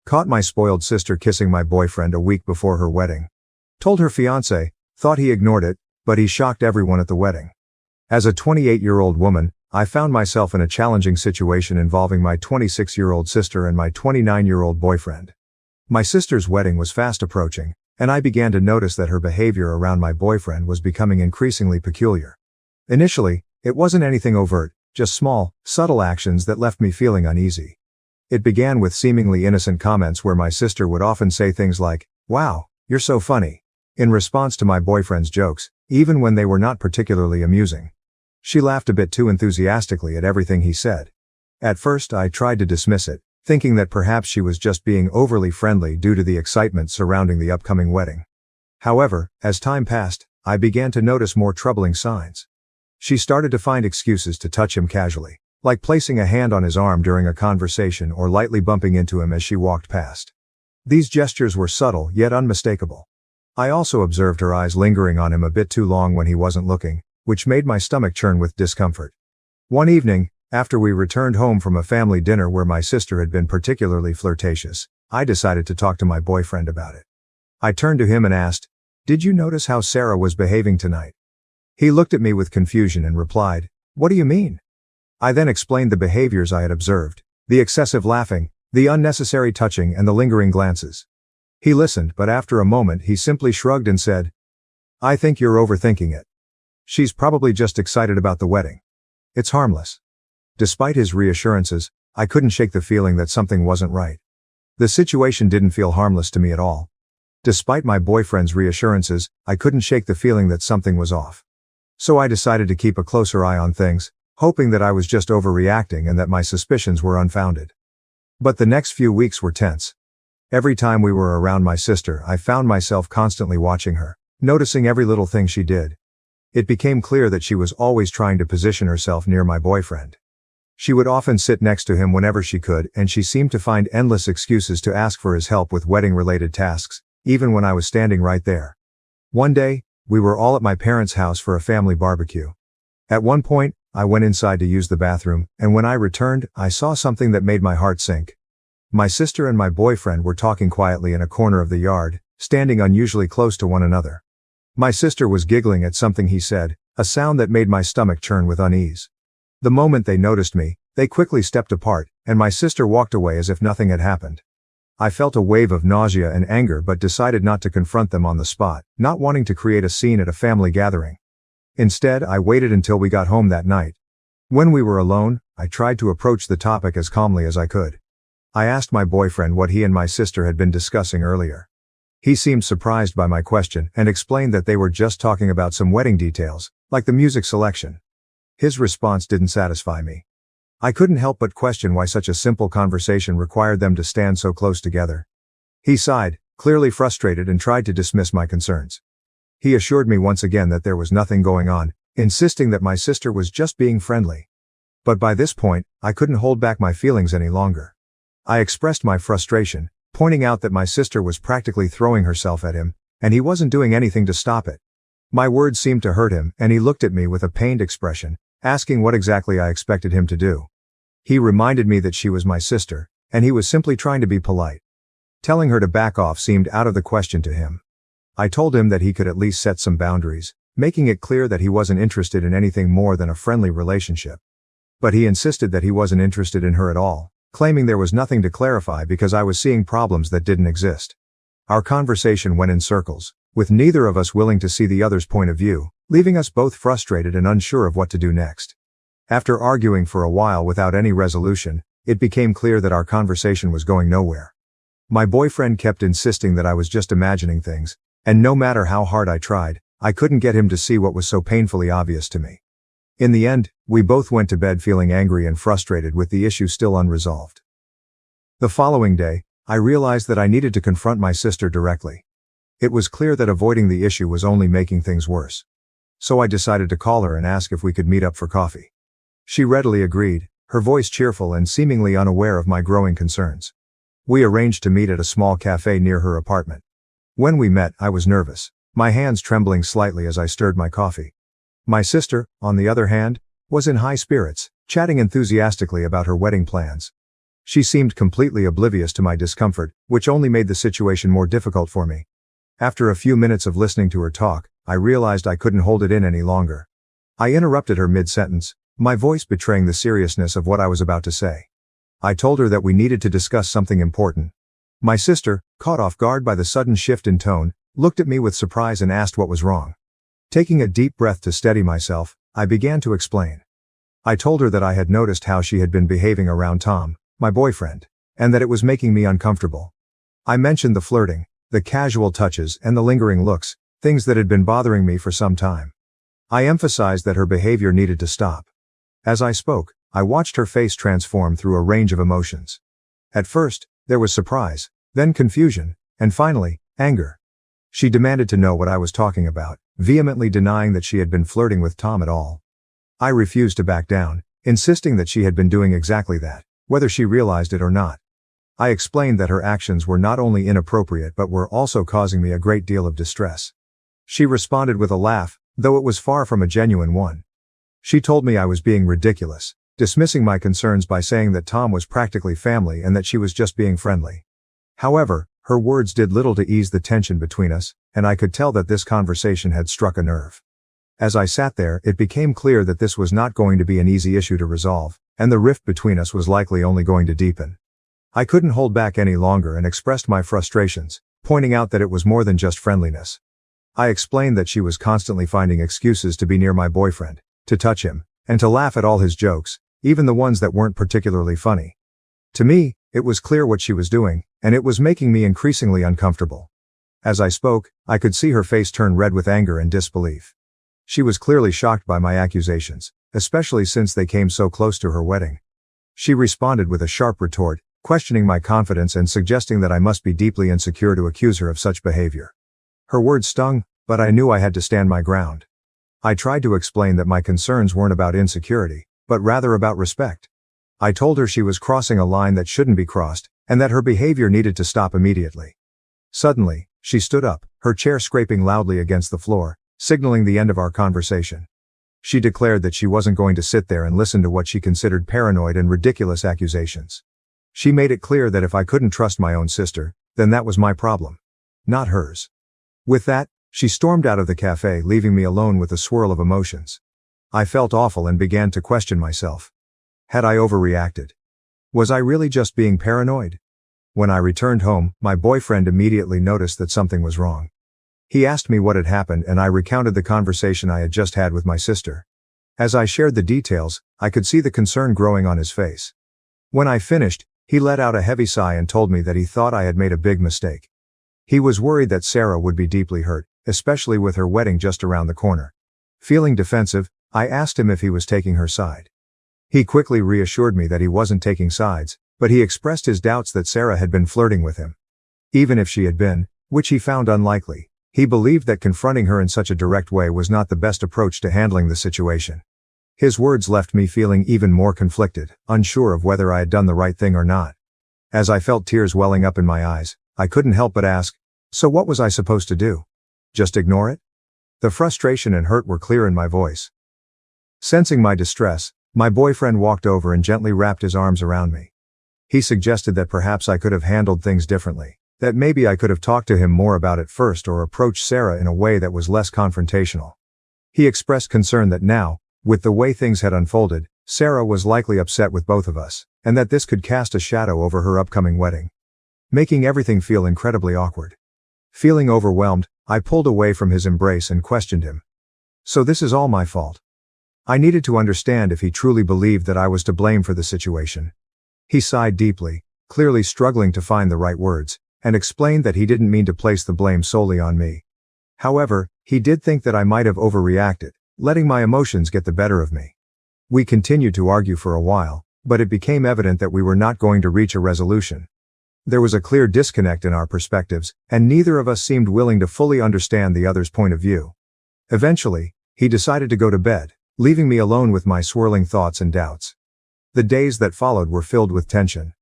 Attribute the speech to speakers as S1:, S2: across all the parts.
S1: Caught my spoiled sister kissing my boyfriend a week before her wedding. Told her fiancé, thought he ignored it, but he shocked everyone at the wedding. As a 28-year-old woman, I found myself in a challenging situation involving my 26-year-old sister and my 29-year-old boyfriend. My sister's wedding was fast approaching, and I began to notice that her behavior around my boyfriend was becoming increasingly peculiar. Initially, it wasn't anything overt, just small, subtle actions that left me feeling uneasy. It began with seemingly innocent comments where my sister would often say things like, "Wow, you're so funny," in response to my boyfriend's jokes, even when they were not particularly amusing. She laughed a bit too enthusiastically at everything he said. At first I tried to dismiss it, thinking that perhaps she was just being overly friendly due to the excitement surrounding the upcoming wedding. However, as time passed, I began to notice more troubling signs. She started to find excuses to touch him casually, like placing a hand on his arm during a conversation or lightly bumping into him as she walked past. These gestures were subtle yet unmistakable. I also observed her eyes lingering on him a bit too long when he wasn't looking, which made my stomach churn with discomfort. One evening, after we returned home from a family dinner where my sister had been particularly flirtatious, I decided to talk to my boyfriend about it. I turned to him and asked, "Did you notice how Sarah was behaving tonight?" He looked at me with confusion and replied, "What do you mean?" I then explained the behaviors I had observed, the excessive laughing, the unnecessary touching and the lingering glances. He listened, but after a moment he simply shrugged and said, "I think you're overthinking it. She's probably just excited about the wedding. It's harmless." Despite his reassurances, I couldn't shake the feeling that something wasn't right. The situation didn't feel harmless to me at all. Despite my boyfriend's reassurances, I couldn't shake the feeling that something was off. So I decided to keep a closer eye on things, hoping that I was just overreacting and that my suspicions were unfounded. But the next few weeks were tense. Every time we were around my sister, I found myself constantly watching her, noticing every little thing she did. It became clear that she was always trying to position herself near my boyfriend. She would often sit next to him whenever she could, and she seemed to find endless excuses to ask for his help with wedding-related tasks, even when I was standing right there. One day, we were all at my parents' house for a family barbecue. At one point, I went inside to use the bathroom, and when I returned, I saw something that made my heart sink. My sister and my boyfriend were talking quietly in a corner of the yard, standing unusually close to one another. My sister was giggling at something he said, a sound that made my stomach churn with unease. The moment they noticed me, they quickly stepped apart, and my sister walked away as if nothing had happened. I felt a wave of nausea and anger but decided not to confront them on the spot, not wanting to create a scene at a family gathering. Instead, I waited until we got home that night. When we were alone, I tried to approach the topic as calmly as I could. I asked my boyfriend what he and my sister had been discussing earlier. He seemed surprised by my question and explained that they were just talking about some wedding details, like the music selection. His response didn't satisfy me. I couldn't help but question why such a simple conversation required them to stand so close together. He sighed, clearly frustrated, and tried to dismiss my concerns. He assured me once again that there was nothing going on, insisting that my sister was just being friendly. But by this point, I couldn't hold back my feelings any longer. I expressed my frustration, pointing out that my sister was practically throwing herself at him, and he wasn't doing anything to stop it. My words seemed to hurt him, and he looked at me with a pained expression, asking what exactly I expected him to do. He reminded me that she was my sister, and he was simply trying to be polite. Telling her to back off seemed out of the question to him. I told him that he could at least set some boundaries, making it clear that he wasn't interested in anything more than a friendly relationship. But he insisted that he wasn't interested in her at all, claiming there was nothing to clarify because I was seeing problems that didn't exist. Our conversation went in circles, with neither of us willing to see the other's point of view, leaving us both frustrated and unsure of what to do next. After arguing for a while without any resolution, it became clear that our conversation was going nowhere. My boyfriend kept insisting that I was just imagining things, and no matter how hard I tried, I couldn't get him to see what was so painfully obvious to me. In the end, we both went to bed feeling angry and frustrated with the issue still unresolved. The following day, I realized that I needed to confront my sister directly. It was clear that avoiding the issue was only making things worse. So I decided to call her and ask if we could meet up for coffee. She readily agreed, her voice cheerful and seemingly unaware of my growing concerns. We arranged to meet at a small cafe near her apartment. When we met, I was nervous, my hands trembling slightly as I stirred my coffee. My sister, on the other hand, was in high spirits, chatting enthusiastically about her wedding plans. She seemed completely oblivious to my discomfort, which only made the situation more difficult for me. After a few minutes of listening to her talk, I realized I couldn't hold it in any longer. I interrupted her mid-sentence, my voice betraying the seriousness of what I was about to say. I told her that we needed to discuss something important. My sister, caught off guard by the sudden shift in tone, looked at me with surprise and asked what was wrong. Taking a deep breath to steady myself, I began to explain. I told her that I had noticed how she had been behaving around Tom, my boyfriend, and that it was making me uncomfortable. I mentioned the flirting, the casual touches, and the lingering looks, things that had been bothering me for some time. I emphasized that her behavior needed to stop. As I spoke, I watched her face transform through a range of emotions. At first, there was surprise, then confusion, and finally, anger. She demanded to know what I was talking about, vehemently denying that she had been flirting with Tom at all. I refused to back down, insisting that she had been doing exactly that, whether she realized it or not. I explained that her actions were not only inappropriate but were also causing me a great deal of distress. She responded with a laugh, though it was far from a genuine one. She told me I was being ridiculous, dismissing my concerns by saying that Tom was practically family and that she was just being friendly. However, her words did little to ease the tension between us, and I could tell that this conversation had struck a nerve. As I sat there, it became clear that this was not going to be an easy issue to resolve, and the rift between us was likely only going to deepen. I couldn't hold back any longer and expressed my frustrations, pointing out that it was more than just friendliness. I explained that she was constantly finding excuses to be near my boyfriend, to touch him, and to laugh at all his jokes, even the ones that weren't particularly funny. To me, it was clear what she was doing, and it was making me increasingly uncomfortable. As I spoke, I could see her face turn red with anger and disbelief. She was clearly shocked by my accusations, especially since they came so close to her wedding. She responded with a sharp retort, questioning my confidence and suggesting that I must be deeply insecure to accuse her of such behavior. Her words stung, but I knew I had to stand my ground. I tried to explain that my concerns weren't about insecurity, but rather about respect. I told her she was crossing a line that shouldn't be crossed, and that her behavior needed to stop immediately. Suddenly, she stood up, her chair scraping loudly against the floor, signaling the end of our conversation. She declared that she wasn't going to sit there and listen to what she considered paranoid and ridiculous accusations. She made it clear that if I couldn't trust my own sister, then that was my problem, not hers. With that, she stormed out of the cafe, leaving me alone with a swirl of emotions. I felt awful and began to question myself. Had I overreacted? Was I really just being paranoid? When I returned home, my boyfriend immediately noticed that something was wrong. He asked me what had happened and I recounted the conversation I had just had with my sister. As I shared the details, I could see the concern growing on his face. When I finished, he let out a heavy sigh and told me that he thought I had made a big mistake. He was worried that Sarah would be deeply hurt, especially with her wedding just around the corner. Feeling defensive, I asked him if he was taking her side. He quickly reassured me that he wasn't taking sides, but he expressed his doubts that Sarah had been flirting with him. Even if she had been, which he found unlikely, he believed that confronting her in such a direct way was not the best approach to handling the situation. His words left me feeling even more conflicted, unsure of whether I had done the right thing or not. As I felt tears welling up in my eyes, I couldn't help but ask, so what was I supposed to do? Just ignore it? The frustration and hurt were clear in my voice. Sensing my distress, my boyfriend walked over and gently wrapped his arms around me. He suggested that perhaps I could have handled things differently, that maybe I could have talked to him more about it first or approached Sarah in a way that was less confrontational. He expressed concern that now, with the way things had unfolded, Sarah was likely upset with both of us, and that this could cast a shadow over her upcoming wedding, making everything feel incredibly awkward. Feeling overwhelmed, I pulled away from his embrace and questioned him. So this is all my fault? I needed to understand if he truly believed that I was to blame for the situation. He sighed deeply, clearly struggling to find the right words, and explained that he didn't mean to place the blame solely on me. However, he did think that I might have overreacted, letting my emotions get the better of me. We continued to argue for a while, but it became evident that we were not going to reach a resolution. There was a clear disconnect in our perspectives, and neither of us seemed willing to fully understand the other's point of view. Eventually, he decided to go to bed, leaving me alone with my swirling thoughts and doubts. The days that followed were filled with tension.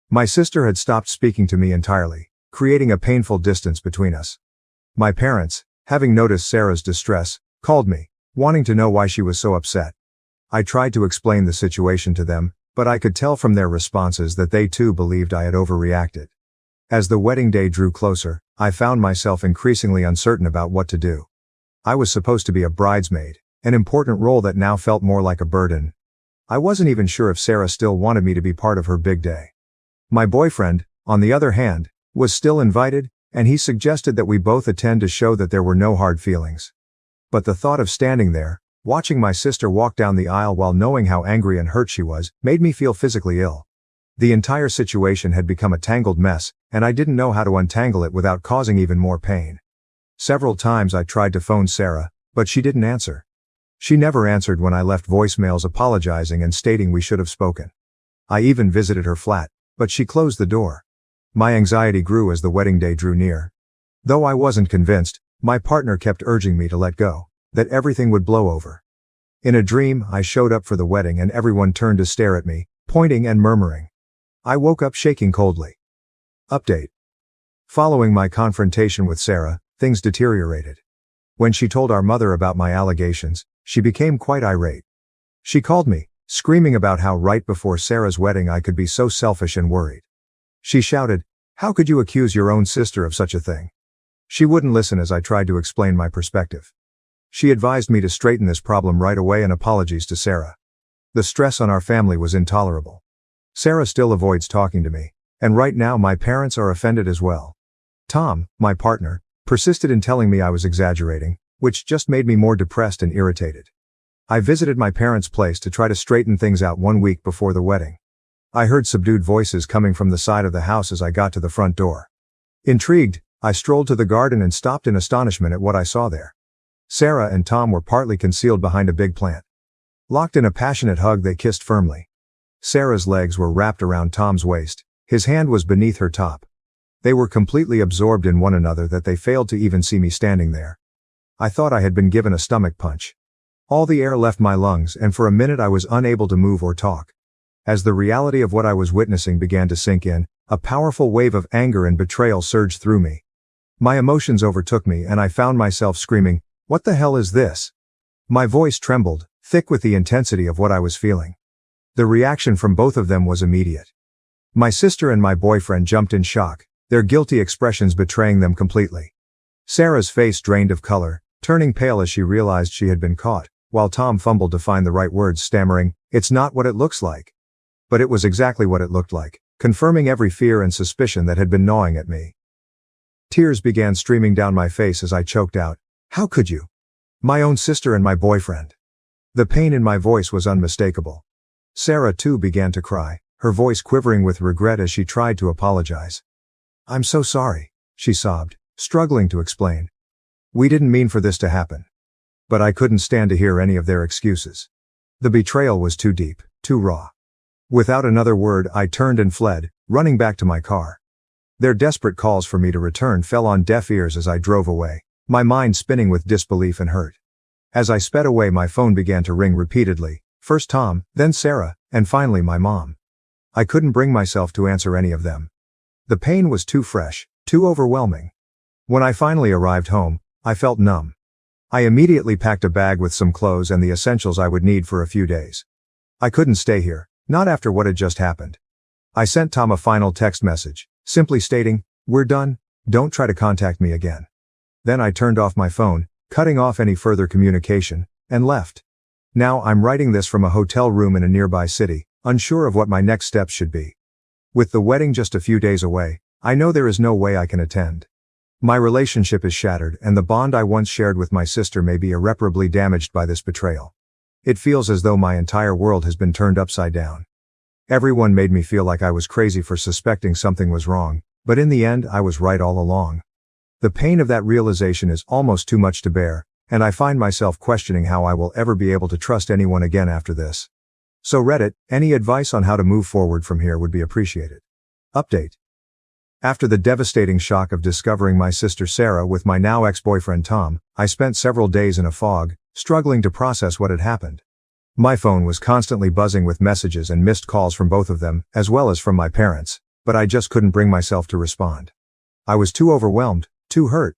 S1: My sister had stopped speaking to me entirely, creating a painful distance between us. My parents, having noticed Sarah's distress, called me, wanting to know why she was so upset. I tried to explain the situation to them, But I could tell from their responses that they too believed I had overreacted. As the wedding day drew closer, I found myself increasingly uncertain about what to do. I was supposed to be a bridesmaid, an important role that now felt more like a burden. I wasn't even sure if Sarah still wanted me to be part of her big day. My boyfriend, on the other hand, was still invited, and he suggested that we both attend to show that there were no hard feelings. But the thought of standing there, watching my sister walk down the aisle while knowing how angry and hurt she was, made me feel physically ill. The entire situation had become a tangled mess, and I didn't know how to untangle it without causing even more pain. Several times I tried to phone Sarah, but she didn't answer. She never answered when I left voicemails apologizing and stating we should have spoken. I even visited her flat, but she closed the door. My anxiety grew as the wedding day drew near. Though I wasn't convinced, my partner kept urging me to let go, that everything would blow over. In a dream, I showed up for the wedding and everyone turned to stare at me, pointing and murmuring. I woke up shaking coldly. Update. Following my confrontation with Sarah, things deteriorated. When she told our mother about my allegations, she became quite irate. She called me, screaming about how right before Sarah's wedding I could be so selfish and worried. She shouted, "How could you accuse your own sister of such a thing?" She wouldn't listen as I tried to explain my perspective. She advised me to straighten this problem right away and apologies to Sarah. The stress on our family was intolerable. Sarah still avoids talking to me, and right now my parents are offended as well. Tom, my partner, persisted in telling me I was exaggerating, which just made me more depressed and irritated. I visited my parents' place to try to straighten things out 1 week before the wedding. I heard subdued voices coming from the side of the house as I got to the front door. Intrigued, I strolled to the garden and stopped in astonishment at what I saw there. Sarah and Tom were partly concealed behind a big plant. Locked in a passionate hug, they kissed firmly. Sarah's legs were wrapped around Tom's waist, his hand was beneath her top. They were completely absorbed in one another that they failed to even see me standing there. I thought I had been given a stomach punch. All the air left my lungs and for a minute I was unable to move or talk. As the reality of what I was witnessing began to sink in, a powerful wave of anger and betrayal surged through me. My emotions overtook me and I found myself screaming, "What the hell is this?" My voice trembled, thick with the intensity of what I was feeling. The reaction from both of them was immediate. My sister and my boyfriend jumped in shock, their guilty expressions betraying them completely. Sarah's face drained of color, turning pale as she realized she had been caught, while Tom fumbled to find the right words, stammering, "It's not what it looks like." But it was exactly what it looked like, confirming every fear and suspicion that had been gnawing at me. Tears began streaming down my face as I choked out, "How could you? My own sister and my boyfriend." The pain in my voice was unmistakable. Sarah too began to cry, her voice quivering with regret as she tried to apologize. "I'm so sorry," she sobbed, struggling to explain. "We didn't mean for this to happen." But I couldn't stand to hear any of their excuses. The betrayal was too deep, too raw. Without another word, I turned and fled, running back to my car. Their desperate calls for me to return fell on deaf ears as I drove away, my mind spinning with disbelief and hurt. As I sped away, my phone began to ring repeatedly, first Tom, then Sarah, and finally my mom. I couldn't bring myself to answer any of them. The pain was too fresh, too overwhelming. When I finally arrived home, I felt numb. I immediately packed a bag with some clothes and the essentials I would need for a few days. I couldn't stay here, not after what had just happened. I sent Tom a final text message, simply stating, "We're done, don't try to contact me again." Then I turned off my phone, cutting off any further communication, and left. Now I'm writing this from a hotel room in a nearby city, unsure of what my next steps should be. With the wedding just a few days away, I know there is no way I can attend. My relationship is shattered and the bond I once shared with my sister may be irreparably damaged by this betrayal. It feels as though my entire world has been turned upside down. Everyone made me feel like I was crazy for suspecting something was wrong, but in the end I was right all along. The pain of that realization is almost too much to bear, and I find myself questioning how I will ever be able to trust anyone again after this. So Reddit, any advice on how to move forward from here would be appreciated. Update. After the devastating shock of discovering my sister Sarah with my now ex-boyfriend Tom, I spent several days in a fog, struggling to process what had happened. My phone was constantly buzzing with messages and missed calls from both of them, as well as from my parents, but I just couldn't bring myself to respond. I was too overwhelmed, too hurt.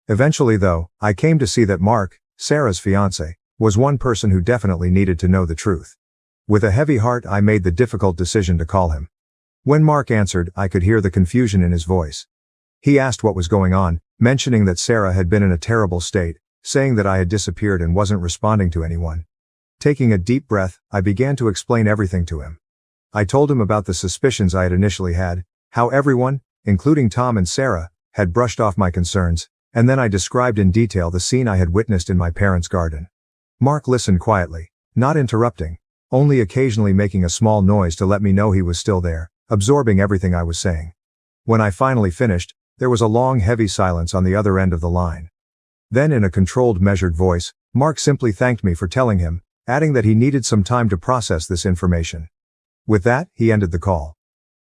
S1: Eventually though, I came to see that Mark, Sarah's fiancé, was one person who definitely needed to know the truth. With a heavy heart, I made the difficult decision to call him. When Mark answered, I could hear the confusion in his voice. He asked what was going on, mentioning that Sarah had been in a terrible state, saying that I had disappeared and wasn't responding to anyone. Taking a deep breath, I began to explain everything to him. I told him about the suspicions I had initially had, how everyone, including Tom and Sarah, had brushed off my concerns, and then I described in detail the scene I had witnessed in my parents' garden. Mark listened quietly, not interrupting, only occasionally making a small noise to let me know he was still there, absorbing everything I was saying. When I finally finished, there was a long, heavy silence on the other end of the line. Then in a controlled, measured voice, Mark simply thanked me for telling him, adding that he needed some time to process this information. With that, he ended the call.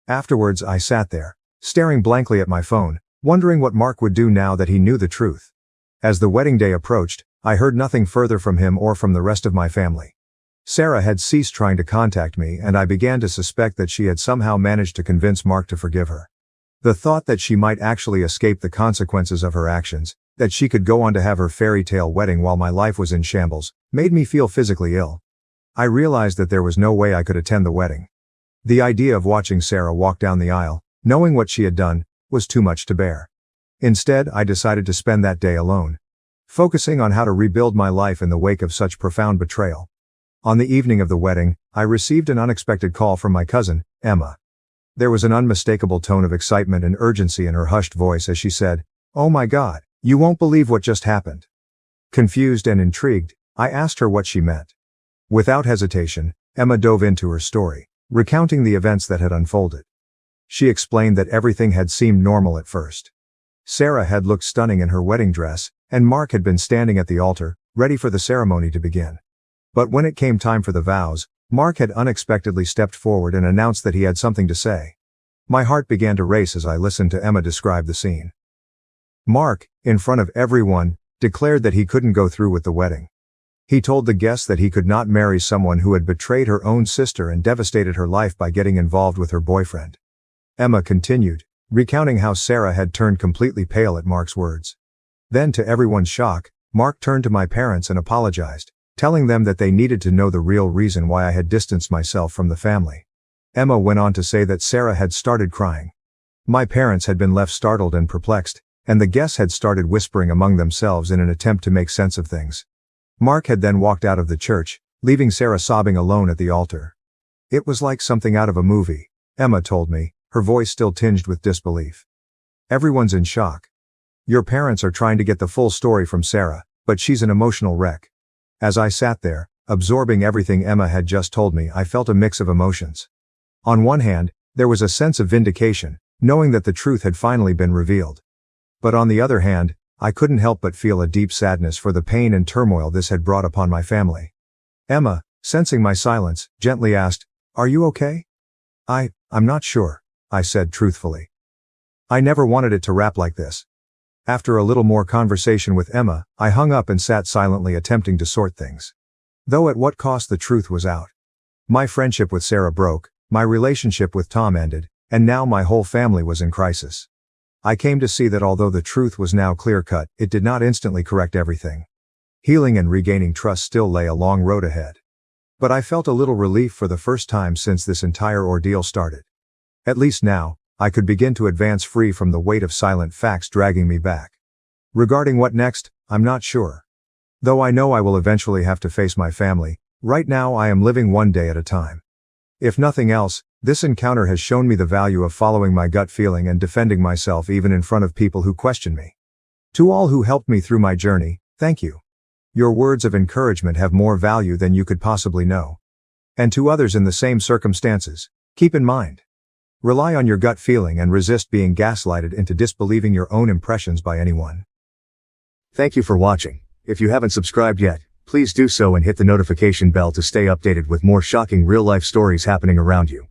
S1: Afterwards, I sat there, staring blankly at my phone, wondering what Mark would do now that he knew the truth. As the wedding day approached, I heard nothing further from him or from the rest of my family. Sarah had ceased trying to contact me, and I began to suspect that she had somehow managed to convince Mark to forgive her. The thought that she might actually escape the consequences of her actions, that she could go on to have her fairy tale wedding while my life was in shambles, made me feel physically ill. I realized that there was no way I could attend the wedding. The idea of watching Sarah walk down the aisle, knowing what she had done, was too much to bear. Instead, I decided to spend that day alone, focusing on how to rebuild my life in the wake of such profound betrayal. On the evening of the wedding, I received an unexpected call from my cousin, Emma. There was an unmistakable tone of excitement and urgency in her hushed voice as she said, "Oh my God, you won't believe what just happened." Confused and intrigued, I asked her what she meant. Without hesitation, Emma dove into her story, recounting the events that had unfolded. She explained that everything had seemed normal at first. Sarah had looked stunning in her wedding dress, and Mark had been standing at the altar, ready for the ceremony to begin. But when it came time for the vows, Mark had unexpectedly stepped forward and announced that he had something to say. My heart began to race as I listened to Emma describe the scene. Mark, in front of everyone, declared that he couldn't go through with the wedding. He told the guests that he could not marry someone who had betrayed her own sister and devastated her life by getting involved with her boyfriend. Emma continued, recounting how Sarah had turned completely pale at Mark's words. Then, to everyone's shock, Mark turned to my parents and apologized, telling them that they needed to know the real reason why I had distanced myself from the family. Emma went on to say that Sarah had started crying. My parents had been left startled and perplexed, and the guests had started whispering among themselves in an attempt to make sense of things. Mark had then walked out of the church, leaving Sarah sobbing alone at the altar. It was like something out of a movie, Emma told me, her voice still tinged with disbelief. Everyone's in shock. Your parents are trying to get the full story from Sarah, but she's an emotional wreck. As I sat there, absorbing everything Emma had just told me, I felt a mix of emotions. On one hand, there was a sense of vindication, knowing that the truth had finally been revealed. But on the other hand, I couldn't help but feel a deep sadness for the pain and turmoil this had brought upon my family. Emma, sensing my silence, gently asked, "Are you okay?" I'm not sure," I said truthfully. I never wanted it to wrap like this. After a little more conversation with Emma, I hung up and sat silently attempting to sort things. Though at what cost, the truth was out. My friendship with Sarah broke, my relationship with Tom ended, and now my whole family was in crisis. I came to see that although the truth was now clear-cut, it did not instantly correct everything. Healing and regaining trust still lay a long road ahead. But I felt a little relief for the first time since this entire ordeal started. At least now, I could begin to advance free from the weight of silent facts dragging me back. Regarding what next, I'm not sure. Though I know I will eventually have to face my family, right now I am living one day at a time. If nothing else, this encounter has shown me the value of following my gut feeling and defending myself even in front of people who question me. To all who helped me through my journey, thank you. Your words of encouragement have more value than you could possibly know. And to others in the same circumstances, keep in mind. Rely on your gut feeling and resist being gaslighted into disbelieving your own impressions by anyone. Thank you for watching. If you haven't subscribed yet, please do so and hit the notification bell to stay updated with more shocking real-life stories happening around you.